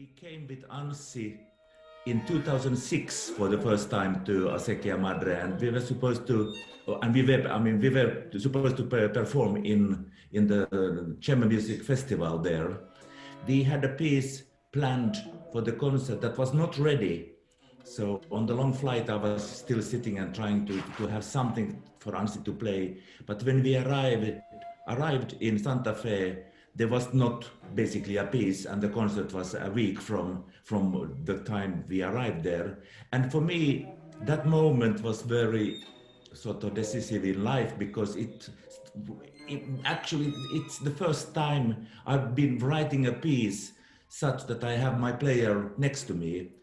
We came with Anssi in 2006 for the first time to Asekia Madre, and we were supposed to, we were supposed to perform in the chamber music festival there. We had a piece planned for the concert that was not ready. So on the long flight, I was still sitting and trying to have something for Anssi to play. But when we arrived in Santa Fe, there was not basically a piece, and the concert was a week from the time we arrived there. And for me, that moment was very sort of decisive in life, because it's the first time I've been writing a piece such that I have my player next to me.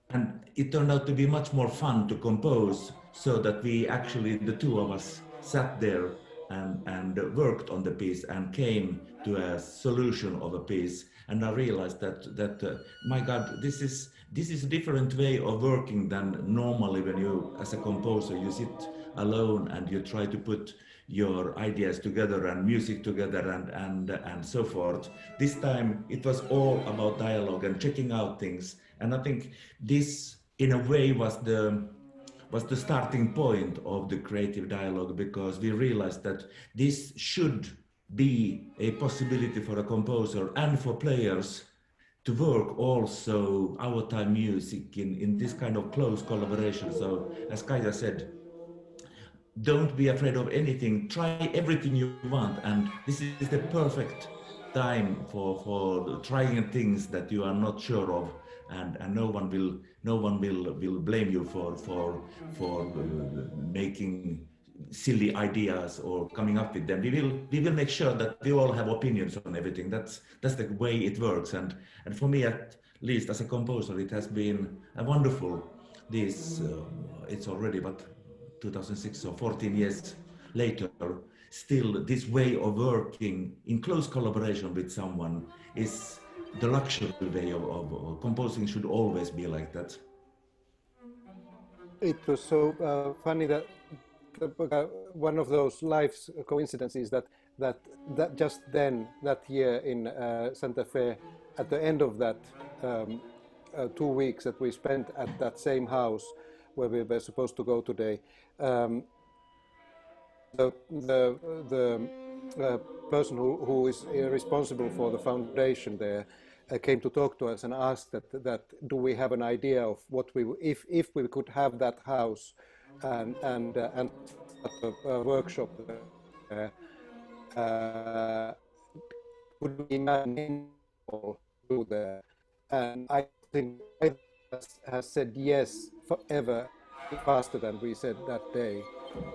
And it turned out to be much more fun to compose, so that we actually, the two of us, sat there and worked on the piece and came to a solution of a piece. And I realized that my God, this is a different way of working than normally when you, as a composer, you sit alone and you try to put your ideas together and music together and so forth. This time it was all about dialogue and checking out things. And I think this, in a way, was the starting point of the creative dialogue, because we realized that this should be a possibility for a composer and for players to work also our time music in this kind of close collaboration. So as Kaija said, don't be afraid of anything, try everything you want, and this is the perfect time for trying things that you are not sure of, and no one will blame you for making silly ideas or coming up with them. We will make sure that we all have opinions on everything. That's the way it works, and for me, at least as a composer, it has been a wonderful, this it's already but 2006, or 14 years later, still this way of working in close collaboration with someone is the luxury way of composing. Should always be like that. It was so funny that one of those life's coincidences that just then, that year in Santa Fe, at the end of that 2 weeks that we spent at that same house where we were supposed to go today, the person who is responsible for the foundation there came to talk to us and asked that do we have an idea of what we, if we could have that house and a workshop would we imagine do there? And I think I has said yes forever, faster than we said that day,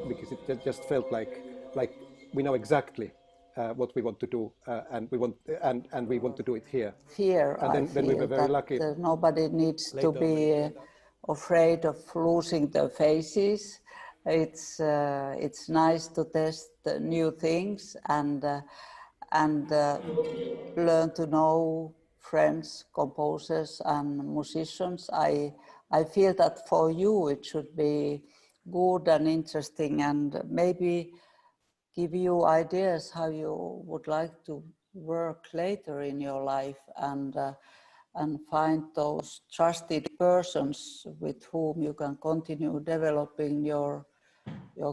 because it just felt like we know exactly what we want to do, and we want to do it here. Here, and then we were very lucky. Nobody needs to be afraid of losing their faces. It's nice to test new things and learn to know friends, composers, and musicians. I feel that for you it should be good and interesting, and maybe give you ideas how you would like to work later in your life, and find those trusted persons with whom you can continue developing your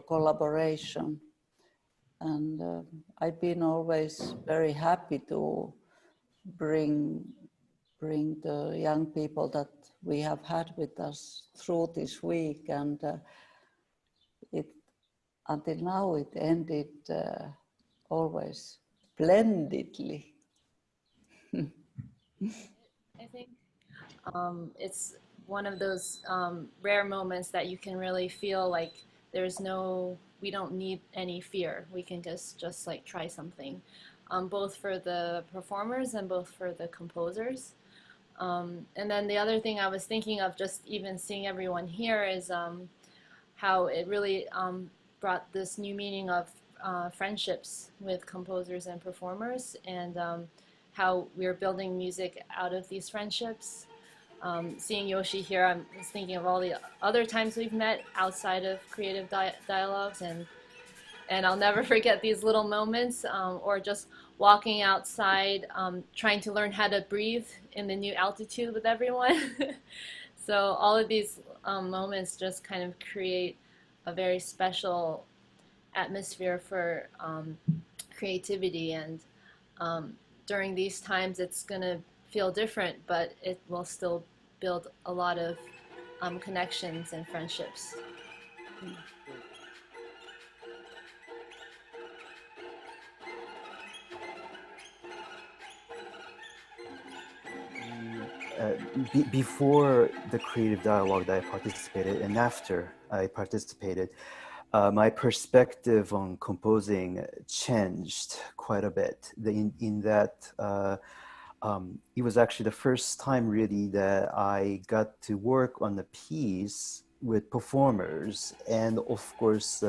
collaboration. And I've been always very happy to bring the young people that we have had with us through this week, and until now it ended always splendidly. I think it's one of those rare moments that you can really feel like we don't need any fear. We can just like try something, both for the performers and both for the composers. And then the other thing I was thinking of, just even seeing everyone here, is how it really brought this new meaning of friendships with composers and performers, and how we're building music out of these friendships. Seeing Yoshi here, I was thinking of all the other times we've met outside of creative dialogues, and I'll never forget these little moments, or just walking outside, trying to learn how to breathe in the new altitude with everyone. So all of these moments just kind of create a very special atmosphere for creativity. And during these times, it's going to feel different, but it will still build a lot of connections and friendships. Before the creative dialogue that I participated and after I participated, my perspective on composing changed quite a bit. In that it was actually the first time really that I got to work on the piece with performers, and of course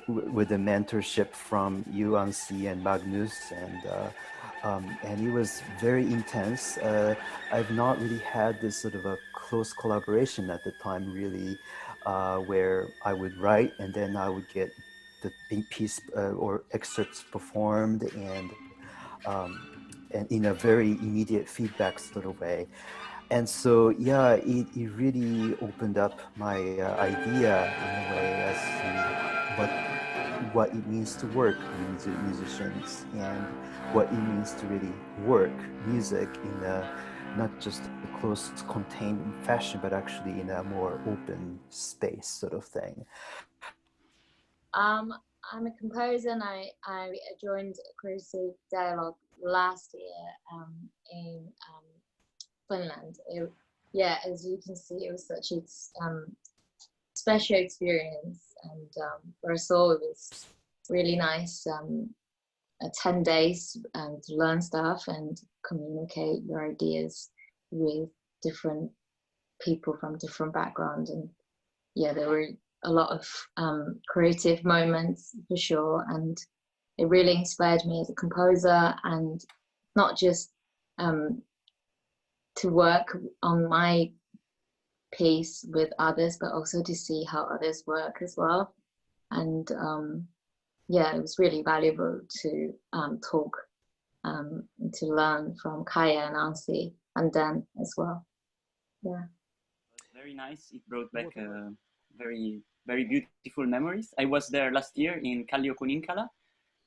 with the mentorship from you, Anssi, and Magnus, and it was very intense. I've not really had this sort of a close collaboration at the time, really, where I would write and then I would get the piece or excerpts performed, and in a very immediate feedback sort of way. And so, yeah, it really opened up my idea in a way as to what it means to work with musicians, and what it means to really work music in a not just a close contained fashion, but actually in a more open space sort of thing. I'm a composer, and I joined Creative Dialogue last year in Finland. Yeah, as you can see, it was such a special experience, and what I saw, it was really nice. 10 days to learn stuff and communicate your ideas with different people from different backgrounds. And yeah, there were a lot of creative moments for sure, and it really inspired me as a composer, and not just to work on my piece with others, but also to see how others work as well. And yeah, it was really valuable to talk, to learn from Kaija and Anssi and Dan as well. Yeah. Very nice. It brought back very, very beautiful memories. I was there last year in Kalliokuninkaala,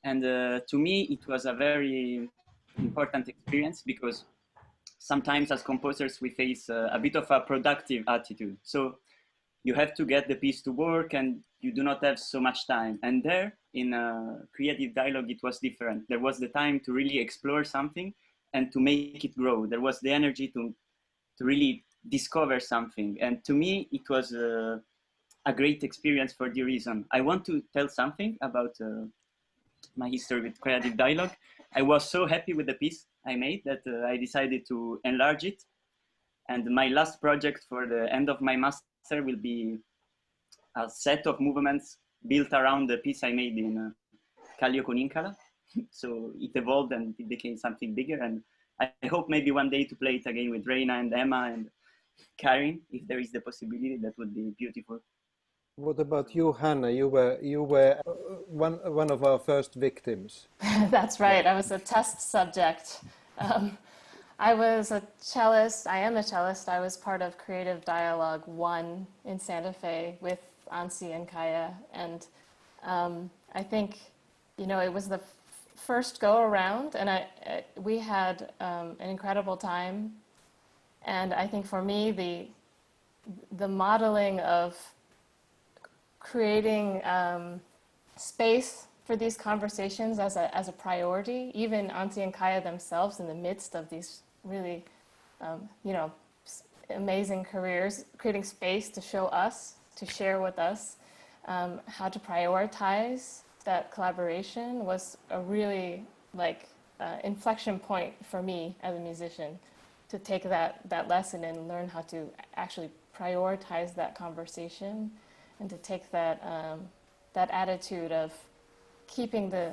and to me it was a very important experience, because sometimes as composers we face a bit of a productive attitude. So you have to get the piece to work and you do not have so much time. And there in creative dialogue, it was different. There was the time to really explore something and to make it grow. There was the energy to really discover something. And to me, it was a great experience for the reason. I want to tell something about my history with creative dialogue. I was so happy with the piece I made that I decided to enlarge it. And my last project for the end of my master will be a set of movements built around the piece I made in Kalliokuninkaala. So it evolved and it became something bigger. And I hope maybe one day to play it again with Reina and Emma and Karin, if there is the possibility. That would be beautiful. What about you, Hannah? You were one of our first victims. That's right. I was a test subject. I was a cellist. I am a cellist. I was part of Creative Dialogue I in Santa Fe with Anssi and Kaija. And I think, it was the first go around, and we had an incredible time. And I think for me, the modeling of creating space for these conversations as a priority, even Anssi and Kaija themselves in the midst of these really, amazing careers, creating space to show us, to share with us how to prioritize that collaboration was a really inflection point for me as a musician, to take that lesson and learn how to actually prioritize that conversation, and to take that attitude of keeping the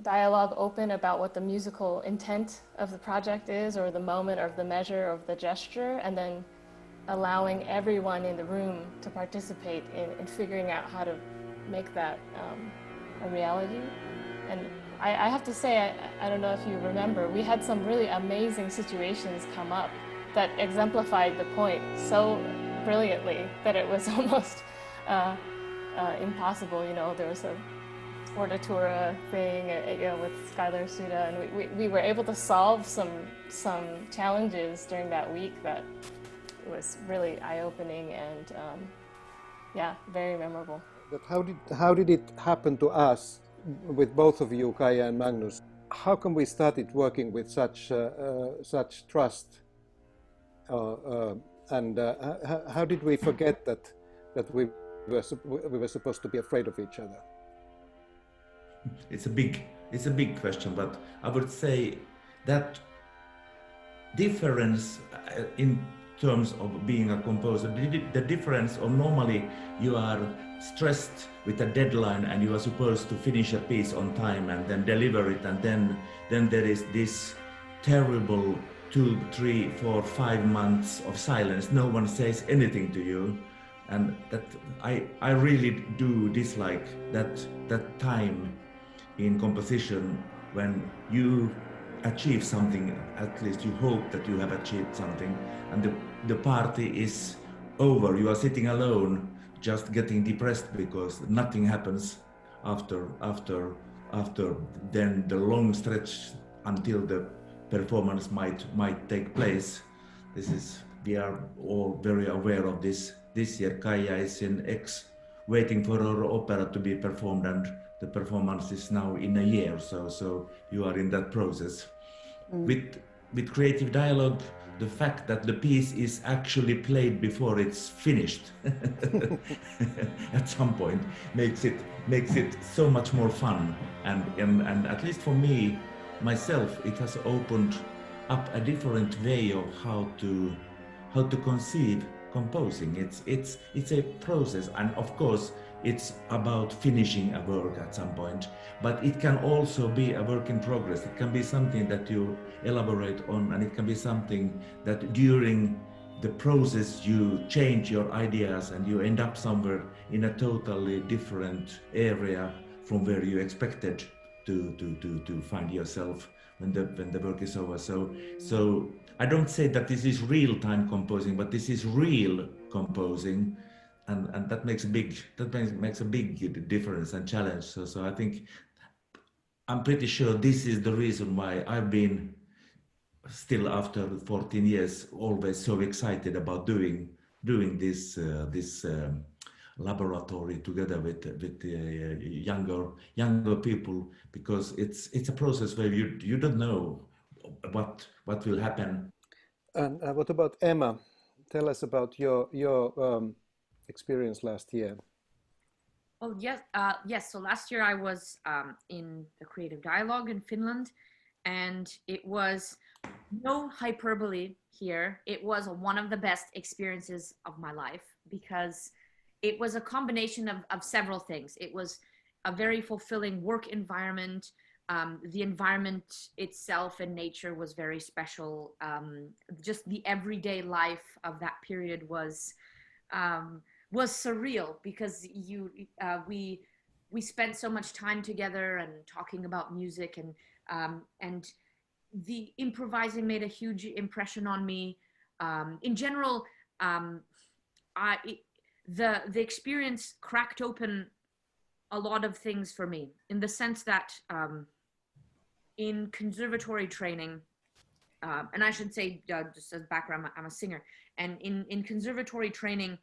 dialogue open about what the musical intent of the project is, or the moment, or the measure, or the gesture, and then allowing everyone in the room to participate in figuring out how to make that a reality. And I have to say, I don't know if you remember, we had some really amazing situations come up that exemplified the point so brilliantly that it was almost impossible. You know, there was a Fortatura thing, you know, with Skylar Suda, and we were able to solve some challenges during that week that was really eye-opening and yeah, very memorable. But how did it happen to us with both of you, Kaija and Magnus? How come we started working with such trust? And how did we forget that we were supposed to be afraid of each other? It's a big question, but I would say that difference in terms of being a composer, the difference of normally you are stressed with a deadline and you are supposed to finish a piece on time and then deliver it, and then there is this terrible 2, 3, 4, 5 months of silence. No one says anything to you, and that I really do dislike that time in composition when you achieve something. At least you hope that you have achieved something, and the party is over. You are sitting alone, just getting depressed because nothing happens after then the stretch until the performance might take place. We are all very aware of this. This year Kaija is in X waiting for her opera to be performed, and the performance is now in a year, so you are in that process. With creative dialogue, the fact that the piece is actually played before it's finished at some point makes it so much more fun, and at least for me myself, it has opened up a different way of how to conceive composing. It's a process, and of course it's about finishing a work at some point, but it can also be a work in progress. It can be something that you elaborate on, and it can be something that during the process you change your ideas and you end up somewhere in a totally different area from where you expected to find yourself when the work is over. So I don't say that this is real time composing, but this is real composing, and that makes a big difference and challenge. So I think I'm pretty sure this is the reason why I've been still after 14 years always so excited about doing this laboratory together with younger people, because it's a process where you don't know what will happen. And what about Emma? Tell us about your experience last year. Oh yes. So last year I was in the Creative Dialogue in Finland, and it was no hyperbole here. It was one of the best experiences of my life, because it was a combination of several things. It was a very fulfilling work environment. The environment itself and nature was very special. Just the everyday life of that period was surreal, because we spent so much time together and talking about music, and the improvising made a huge impression on me. In general, the experience cracked open a lot of things for me, in the sense that in conservatory training, and I should say, just as background, I'm a singer, and in conservatory training,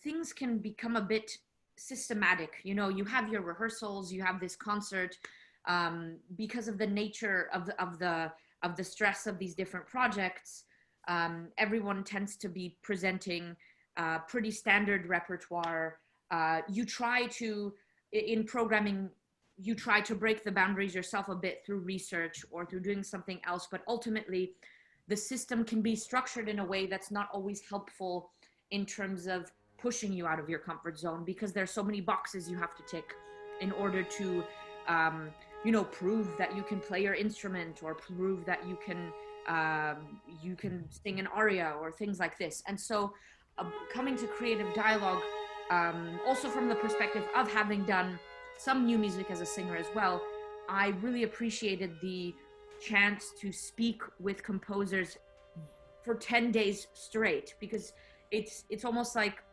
things can become a bit systematic. You know, you have your rehearsals, you have this concert, because of the nature of the stress of these different projects. Everyone tends to be presenting pretty standard repertoire. You try to, in programming, you try to break the boundaries yourself a bit through research or through doing something else, but ultimately the system can be structured in a way that's not always helpful in terms of pushing you out of your comfort zone, because there's so many boxes you have to tick in order to prove that you can play your instrument, or prove that you can sing an aria or things like this. And so coming to Creative Dialogue, also from the perspective of having done some new music as a singer as well, I really appreciated the chance to speak with composers for 10 days straight, because it's almost like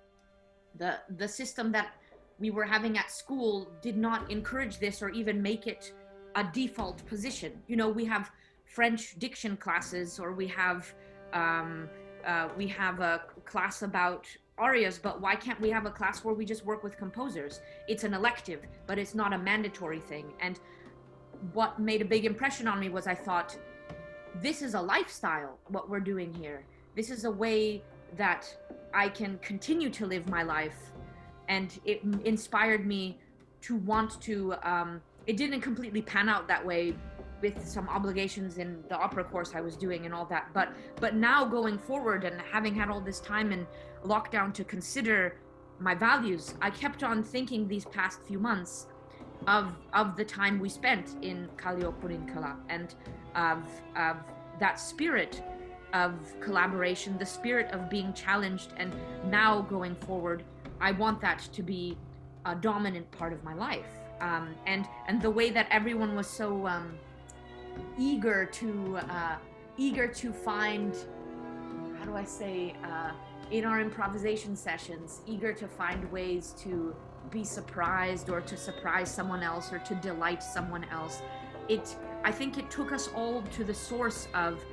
the system that we were having at school did not encourage this or even make it a default position. You know, we have French diction classes, or we have a class about arias, but why can't we have a class where we just work with composers? It's an elective, but it's not a mandatory thing. And what made a big impression on me was, I thought, this is a lifestyle, what we're doing here. This is a way that I can continue to live my life. And it inspired me to want to, it didn't completely pan out that way with some obligations in the opera course I was doing and all that. But now going forward and having had all this time in lockdown to consider my values, I kept on thinking these past few months of the time we spent in Kallio-Kuninkala, and of that spirit of collaboration, the spirit of being challenged. And now going forward, I want that to be a dominant part of my life. And the way that everyone was so eager to find, how do I say, in our improvisation sessions, eager to find ways to be surprised or to surprise someone else or to delight someone else. I think it took us all to the source of,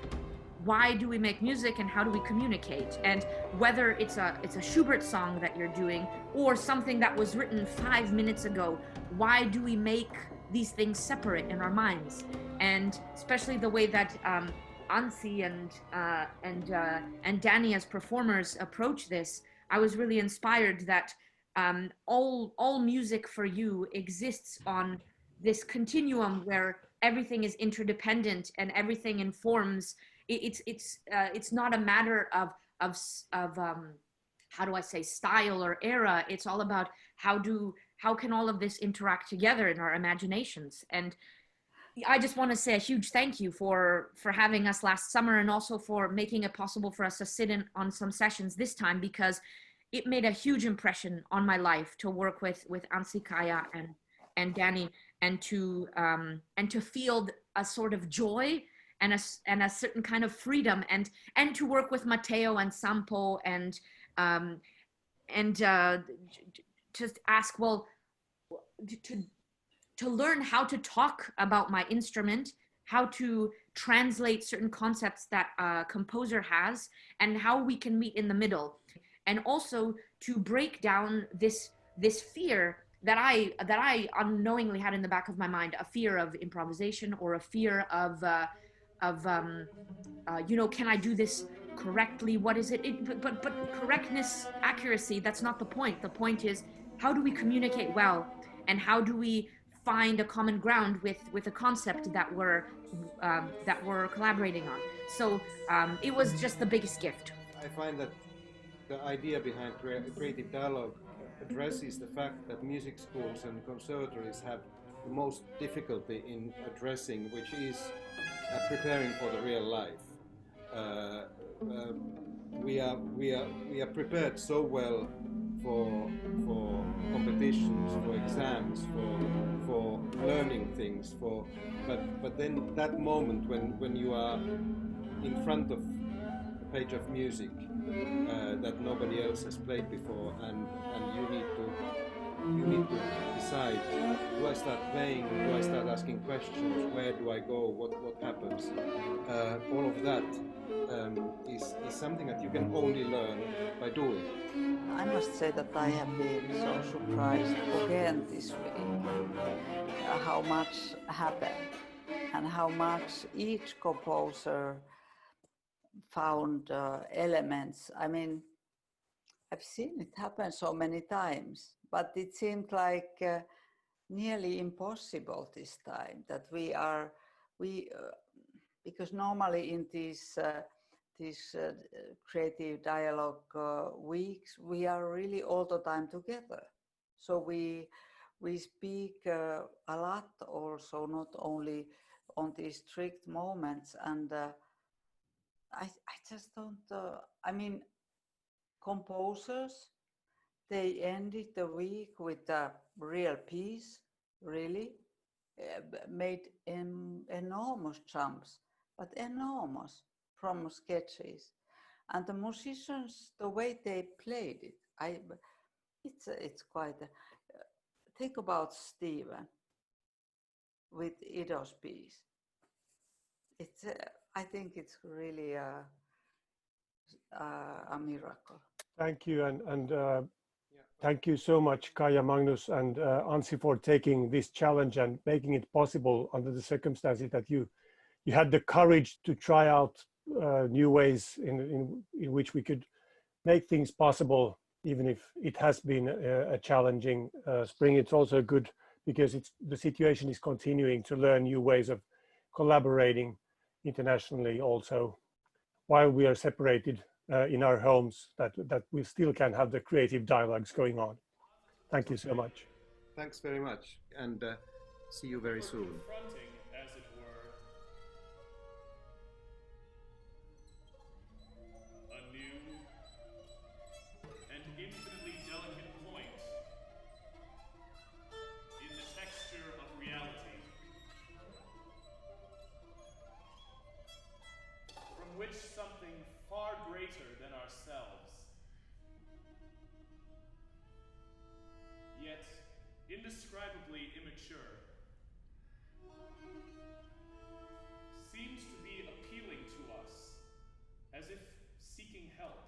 why do we make music and how do we communicate? And whether it's a Schubert song that you're doing or something that was written 5 minutes ago, why do we make these things separate in our minds? And especially the way that Anssi and Danny as performers approach this, I was really inspired that all music for you exists on this continuum where everything is interdependent and everything informs. It's not a matter of how do I say, style or era. It's all about how can all of this interact together in our imaginations. And I just want to say a huge thank you for having us last summer, and also for making it possible for us to sit in on some sessions this time, because it made a huge impression on my life to work with Anssi, Kaija, and Danny, and to feel a sort of joy and a certain kind of freedom, and to work with Matteo and Sampo and just ask, well, to learn how to talk about my instrument, how to translate certain concepts that a composer has, and how we can meet in the middle, and also to break down this fear that I unknowingly had in the back of my mind, a fear of improvisation, or a fear of can I do this correctly? What is it? But correctness, accuracy, that's not the point. The point is, how do we communicate well, and how do we find a common ground with a concept that we're collaborating on? So it was just the biggest gift. I find that the idea behind creative dialogue addresses the fact that music schools and conservatories have the most difficulty in addressing, which is preparing for the real life. We are prepared so well for competitions, for exams, for learning things, but then that moment when you are in front of a page of music that nobody else has played before, and you need to decide, do I start playing, do I start asking questions, where do I go, what happens? All of that is something that you can only learn by doing. I must say that I have been so surprised again this week how much happened and how much each composer found elements. I mean, I've seen it happen so many times, but it seemed like nearly impossible this time, that because normally in these creative dialogue weeks, we are really all the time together. So we speak a lot also, not only on these strict moments. And I just don't, I mean, composers, they ended the week with a real piece, really. made enormous jumps, but enormous from sketches. And the musicians, the way they played it, it's quite. Think about Stephen with Ido's piece. It's. I think it's really a miracle. Thank you, and thank you so much, Kaija, Magnus, and Anssi, for taking this challenge and making it possible under the circumstances that you had the courage to try out new ways in which we could make things possible, even if it has been a challenging spring. It's also good because the situation is continuing to learn new ways of collaborating internationally also, while we are separated in our homes, that we still can have the creative dialogues going on. Thank you so much. Thanks very much, and see you very soon. Confronting, as it were, a new and infinitely delicate point in the texture of reality, from which something far greater than ourselves, yet indescribably immature, seems to be appealing to us as if seeking help.